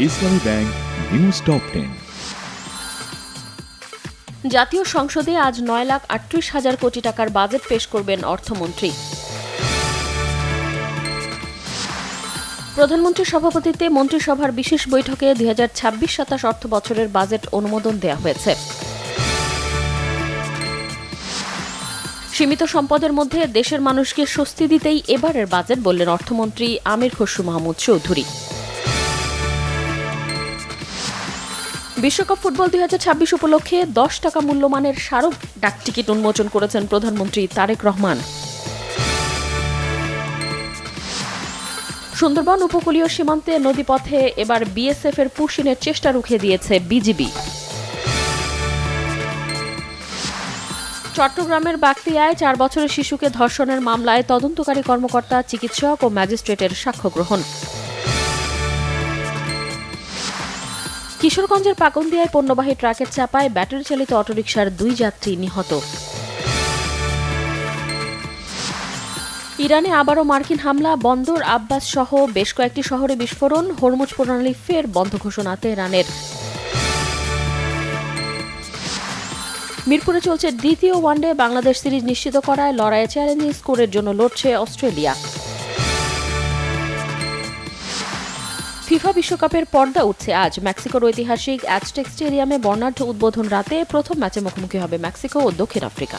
ইসলামী bank news top 10। জাতীয় সংসদে আজ 9,38,000 কোটি টাকার বাজেট পেশ করবেন অর্থমন্ত্রী। প্রধানমন্ত্রীর সভাপতিত্বে মন্ত্রিসভার বিশেষ বৈঠকে 2026-27 অর্থ বছরের বাজেট অনুমোদন দেওয়া হয়েছে। সীমিত সম্পদের মধ্যে দেশের মানুষকে স্বস্তি দিতেই এবারের বাজেট বললেন অর্থমন্ত্রী আমির খসরু মাহমুদ চৌধুরী। বিশ্বকাপ ফুটবল 2026 উপলক্ষে 10 টাকা মূল্যমানের স্মারক ডাকটিকিট উন্মোচন করেছেন প্রধানমন্ত্রী তারেক রহমান। সুন্দরবন উপকূলীয় সীমান্তে নদীপথে এবার বিএসএফ এর পুশিনের চেষ্টা রুখে দিয়েছে বিজিবি। চট্টগ্রামের বাকলিয়ায় 4 বছরের শিশুকে ধর্ষণের মামলায় তদন্তকারী কর্মকর্তা, চিকিৎসক ও ম্যাজিস্ট্রেটের সাক্ষ্য গ্রহণ। কিশোরগঞ্জের পাকুন্দিয়ায় পণ্যবাহী ট্রাকের চাপায় ব্যাটারি চালিত অটোরিকশার 2 যাত্রী নিহত। ইরানে আবারও মার্কিন হামলা, বন্দর আব্বাস সহ বেশ কয়েকটি শহরে বিস্ফোরণ, হরমুজ প্রণালী ফের বন্ধ ঘোষণা তেহরানের। মিরপুরে চলছে দ্বিতীয় ওয়ানডে, বাংলাদেশ সিরিজ নিশ্চিত করায় লড়াইয়ে চ্যালেঞ্জিং স্কোরের জন্য লড়ছে অস্ট্রেলিয়া। ফিফা বিশ্বকাপের পর্দা উঠছে আজ। মেক্সিকোর ঐতিহাসিক অ্যাজটেক স্টেডিয়ামে বর্ণাঢ্য উদ্বোধন রাতে প্রথম ম্যাচে মুখোমুখি হবে মেক্সিকো ও দক্ষিণ আফ্রিকা।